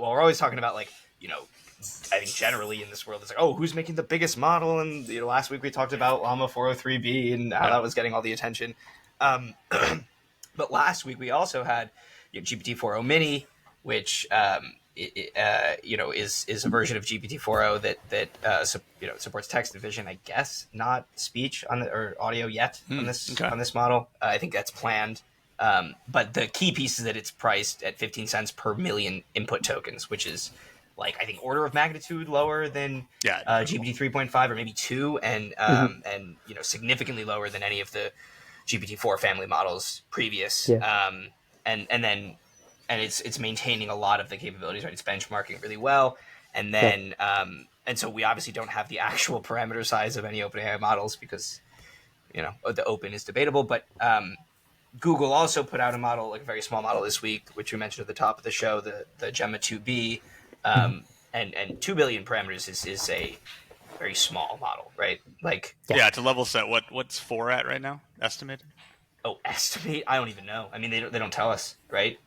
well, we're always talking about like, I think generally in this world, it's like, oh, who's making the biggest model? And last week we talked about Llama 403B and how that was getting all the attention. But last week we also had GPT-4o Mini, which is a version of GPT-4o that supports text and vision, I guess, not speech or audio yet on this model. I think that's planned. But the key piece is that it's priced at 15 cents per million input tokens, which is like, I think, order of magnitude lower than GPT 3.5 or maybe 2, and significantly lower than any of the GPT-4 family models previous. And it's maintaining a lot of the capabilities, right? It's benchmarking really well. And then and so we obviously don't have the actual parameter size of any OpenAI models because the open is debatable, but Google also put out a model, like a very small model this week, which we mentioned at the top of the show, the Gemma 2B, and 2 billion parameters is a very small model, right? Like, to level set, what's 4 at right now? Estimated? Oh, estimate? I don't even know. I mean, they don't tell us, right?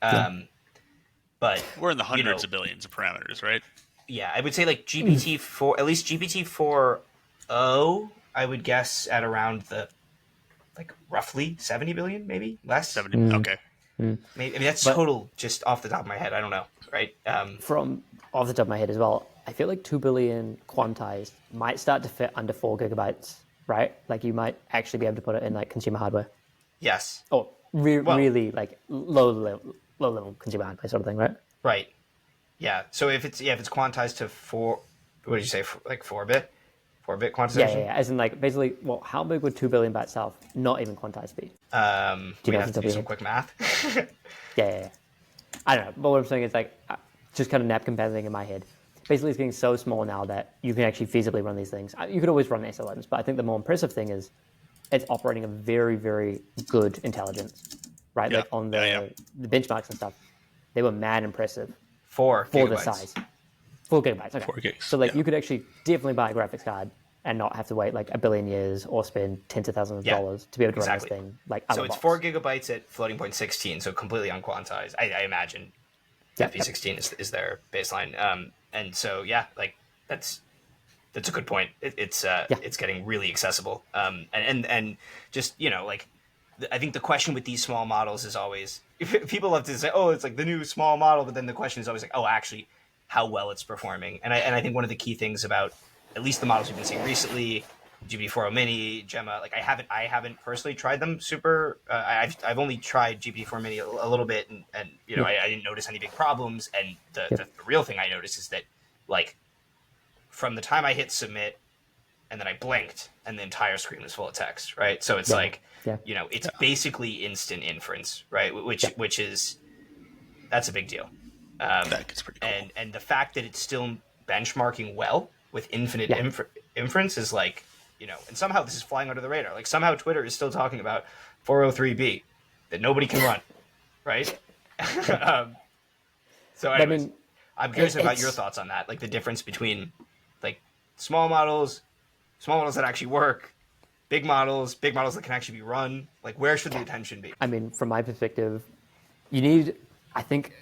But we're in the hundreds of billions of parameters, right? Yeah, I would say like GPT-4, at least GPT-4o, I would guess at around like roughly 70 billion, maybe less. 70. Okay. Maybe, I mean, that's total just off the top of my head. I don't know, right? From off the top of my head as well, I feel like 2 billion quantized might start to fit under 4 gigabytes, right? Like you might actually be able to put it in like consumer hardware. Yes. Or really like low level consumer hardware sort of thing, right? Right. Yeah. So if it's quantized to 4, what did you say? Like 4-bit? 4-bit quantization? Yeah. As in like basically, well, how big would 2 billion by itself not even quantized be? We have to do some quick math. Yeah. I don't know. But what I'm saying is like, just kind of napkin padding in my head. Basically, it's getting so small now that you can actually feasibly run these things. You could always run SLMs, but I think the more impressive thing is it's operating a very, very good intelligence, right? Like on the benchmarks and stuff, they were mad impressive. 4 for gigabytes. The size. 4 gigabytes, okay. 4 gigs. So like you could actually definitely buy a graphics card and not have to wait like a billion years or spend tens of thousands of dollars to be able to run this thing. Like so it's 4 gigabytes at floating point 16, so completely unquantized. I imagine FP16 is their baseline. And so like that's a good point. It's getting really accessible. And just like I think the question with these small models is always, people love to say, oh, it's like the new small model, but then the question is always like, oh, actually, how well it's performing. And I think one of the key things about at least the models we've been seeing recently, GPT-4o Mini, Gemma, like I haven't personally tried them super. I've only tried GPT-4 Mini a little bit, and I didn't notice any big problems. And the real thing I noticed is that like from the time I hit submit and then I blinked and the entire screen was full of text, right? So it's it's basically instant inference, right? Which is, that's a big deal. That's pretty cool. And the fact that it's still benchmarking well with infinite inference is like, and somehow this is flying under the radar. Like somehow Twitter is still talking about 403B that nobody can run, right? So anyways, I'm curious about your thoughts on that, like the difference between like small models that actually work, big models that can actually be run. Like where should the attention be? I mean, from my perspective, you need, I think,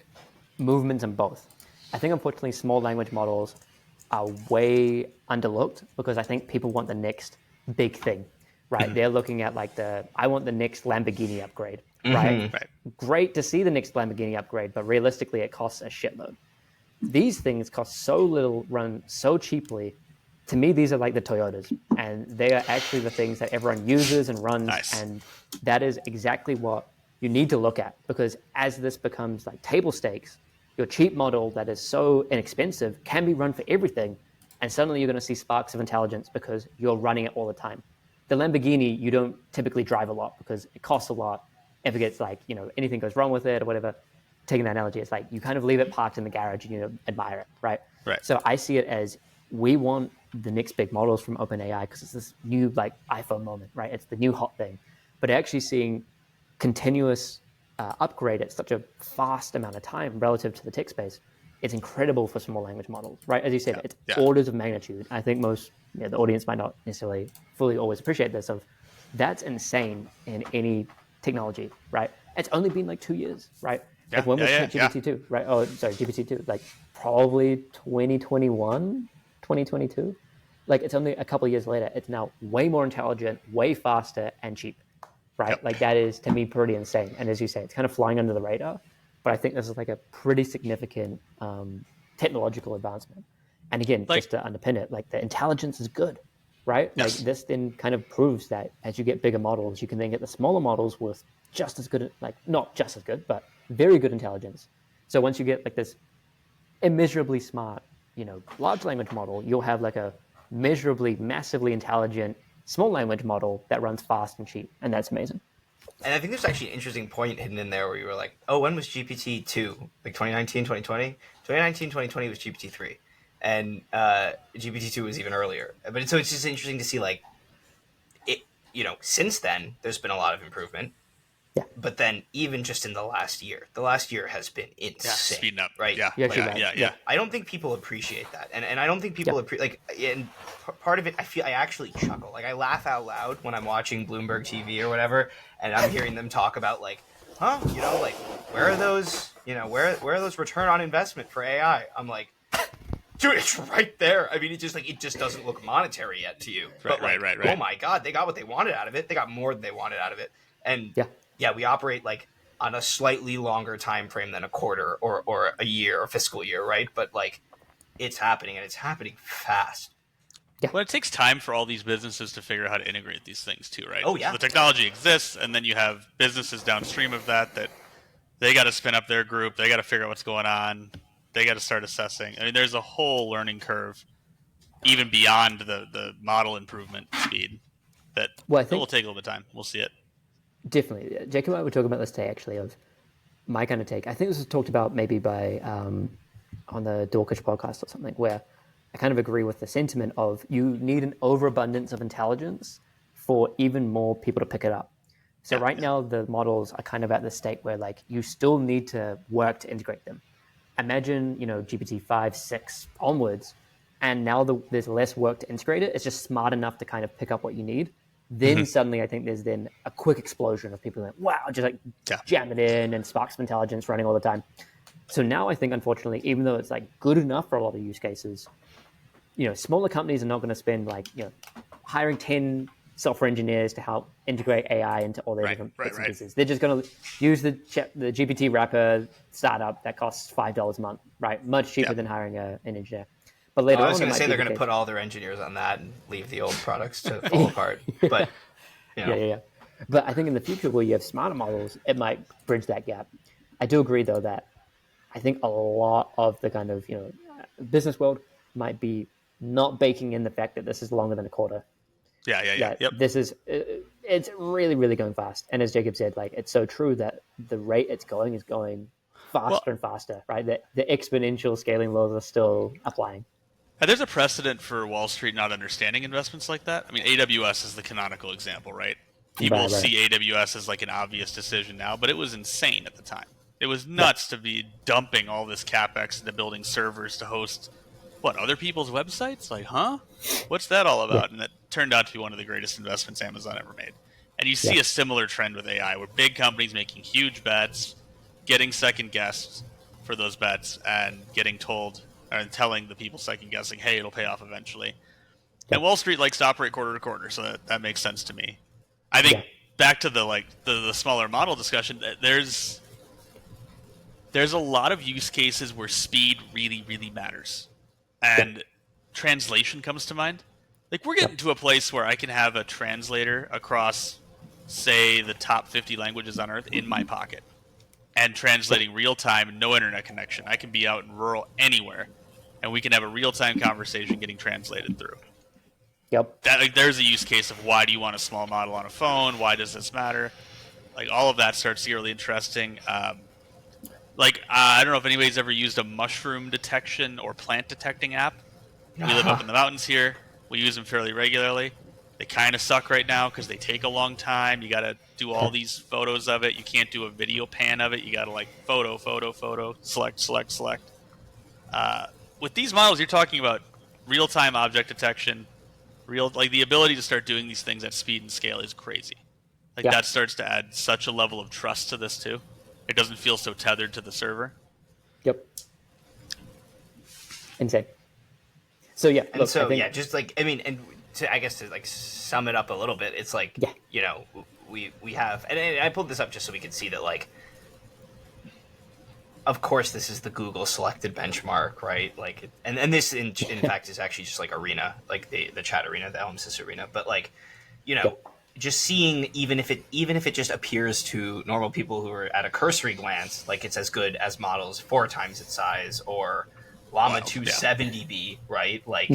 movements in both. I think unfortunately small language models are way underlooked because I think people want the next big thing, right? They're looking at like I want the next Lamborghini upgrade, right? Right. Great to see the next Lamborghini upgrade, but realistically it costs a shitload. These things cost so little, run so cheaply. To me, these are like the Toyotas, and they are actually the things that everyone uses and runs. Nice. And that is exactly what you need to look at, because as this becomes like table stakes, your cheap model that is so inexpensive can be run for everything, and suddenly you're going to see sparks of intelligence because you're running it all the time. The Lamborghini, you don't typically drive a lot because it costs a lot. If it gets like, anything goes wrong with it or whatever, taking that analogy, it's like you kind of leave it parked in the garage and admire it, right? Right. So I see it as we want the next big models from OpenAI because it's this new like iPhone moment, right? It's the new hot thing. But actually seeing continuous upgrade at such a fast amount of time relative to the tech space, it's incredible for small language models, right? As you said, it's orders of magnitude. I think most, the audience might not necessarily fully always appreciate this. That's insane in any technology, right? It's only been like 2 years, right? Like when was GPT-2, right? Oh, sorry, GPT-2. Like probably 2021, 2022. Like it's only a couple of years later. It's now way more intelligent, way faster, and cheap, right? Yep. Like that is, to me, pretty insane. And as you say, it's kind of flying under the radar. But I think this is like a pretty significant technological advancement. And again, just to underpin it, like the intelligence is good, right? Yes. Like this then kind of proves that as you get bigger models, you can then get the smaller models with just as good, like not just as good, but very good intelligence. So once you get like this immeasurably smart, large language model, you'll have like a measurably, massively intelligent small language model that runs fast and cheap. And that's amazing. And I think there's actually an interesting point hidden in there where you were like, oh, when was GPT-2? Like 2019, 2020? 2019, 2020 was GPT-3. And GPT-2 was even earlier. But so it's just interesting to see, like, it. Since then, there's been a lot of improvement. Yeah. But then even just in the last year has been insane. Yeah, speeding up. Right? Yeah. I don't think people appreciate that. And I don't think people and part of it, I actually chuckle. Like I laugh out loud when I'm watching Bloomberg TV or whatever, and I'm hearing them talk about like, like where are those, where are those return on investment for AI? I'm like, dude, it's right there. I mean, it just doesn't look monetary yet to you. Right. Oh my God, they got what they wanted out of it. They got more than they wanted out of it. And yeah, we operate like on a slightly longer time frame than a quarter or a year or fiscal year, right? But like it's happening, and it's happening fast. Yeah. Well, it takes time for all these businesses to figure out how to integrate these things too, right? Oh, yeah. So the technology exists, and then you have businesses downstream of that they got to spin up their group. They got to figure out what's going on. They got to start assessing. I mean, there's a whole learning curve, even beyond the model improvement speed, that will take a little bit of time. We'll see it. Definitely. Jake and I were talking about this today, actually, of my kind of take. I think this was talked about maybe by on the Dorkish podcast or something, where I kind of agree with the sentiment of you need an overabundance of intelligence for even more people to pick it up. So right now, the models are kind of at the state where like you still need to work to integrate them. Imagine, GPT-5, 6 onwards, and now there's less work to integrate it. It's just smart enough to kind of pick up what you need. Then suddenly I think there's then a quick explosion of people like, wow, just like jam it in and sparks of intelligence running all the time. So now I think, unfortunately, even though it's like good enough for a lot of use cases, smaller companies are not going to spend like, hiring 10 software engineers to help integrate AI into all their different bits and pieces. They're just going to use the GPT wrapper startup that costs $5 a month, right? Much cheaper than hiring an engineer. But later I was going to say they're going to put all their engineers on that and leave the old products to fall apart. But Yeah. But I think in the future where you have smarter models, it might bridge that gap. I do agree, though, that I think a lot of the kind of business world might be not baking in the fact that this is longer than a quarter. Yeah. This is it's really, really going fast. And as Jacob said, like it's so true that the rate it's going is going faster and faster, right? The exponential scaling laws are still applying. There's a precedent for Wall Street not understanding investments like that. I mean, AWS is the canonical example, right? People see AWS as like an obvious decision now, but it was insane at the time. It was nuts to be dumping all this CapEx into building servers to host, other people's websites? Like, what's that all about? And it turned out to be one of the greatest investments Amazon ever made. And you see a similar trend with AI, where big companies making huge bets, getting second guessed for those bets, and getting told and telling the people second guessing, hey, it'll pay off eventually. And Wall Street likes to operate quarter to quarter, so that makes sense to me. I think back to the smaller model discussion, there's a lot of use cases where speed really, really matters. And translation comes to mind. Like we're getting to a place where I can have a translator across, say, the top 50 languages on Earth in my pocket and translating real time, no internet connection. I can be out in rural anywhere, and we can have a real time conversation getting translated through. Yep. There's a use case of why do you want a small model on a phone? Why does this matter? Like all of that starts to get really interesting. I don't know if anybody's ever used a mushroom detection or plant detecting app. We live up in the mountains here. We use them fairly regularly. They kind of suck right now because they take a long time. You got to do all these photos of it. You can't do a video pan of it. You got to photo, select. With these models, you're talking about real-time object detection. The ability to start doing these things at speed and scale is crazy. That starts to add such a level of trust to this too. It doesn't feel so tethered to the server. Yep. Insane. So yeah, and look, so I think, yeah, just like and I guess to like sum it up a little bit, it's like we have, and I pulled this up just so we could see that like, of course this is the Google selected benchmark, right? Like, and this in fact is actually just like Arena, like the chat arena, the Helm Arena, but like, just seeing even if it just appears to normal people who are at a cursory glance like it's as good as models 4 times its size or Llama 270B, right? Like,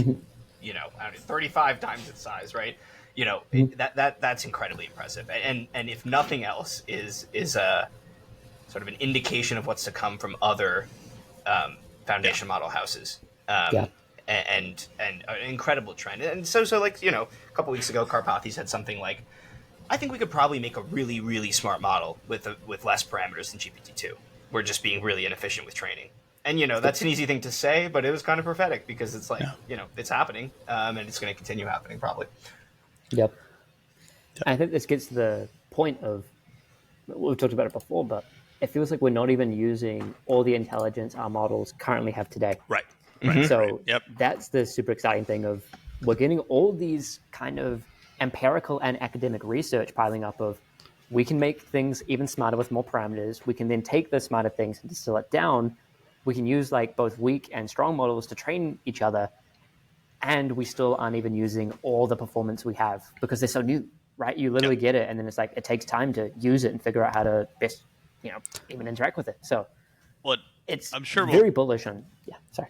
35 times its size, right? That's incredibly impressive. And if nothing else is a sort of an indication of what's to come from other foundation model houses. And an incredible trend. And so like, a couple weeks ago, Karpathy said something like, I think we could probably make a really, really smart model with less parameters than GPT-2. We're just being really inefficient with training. And, that's an easy thing to say, but it was kind of prophetic because it's like, it's happening, and it's going to continue happening probably. Yep. I think this gets to the point of, we've talked about it before, but it feels like we're not even using all the intelligence our models currently have today. Right. So that's the super exciting thing of we're getting all these kind of empirical and academic research piling up of we can make things even smarter with more parameters. We can then take those smarter things and distill it down. We can use like both weak and strong models to train each other. And we still aren't even using all the performance we have because they're so new, right? You literally get it. And then it's like, it takes time to use it and figure out how to best, even interact with it. So I'm sure very bullish on, sorry.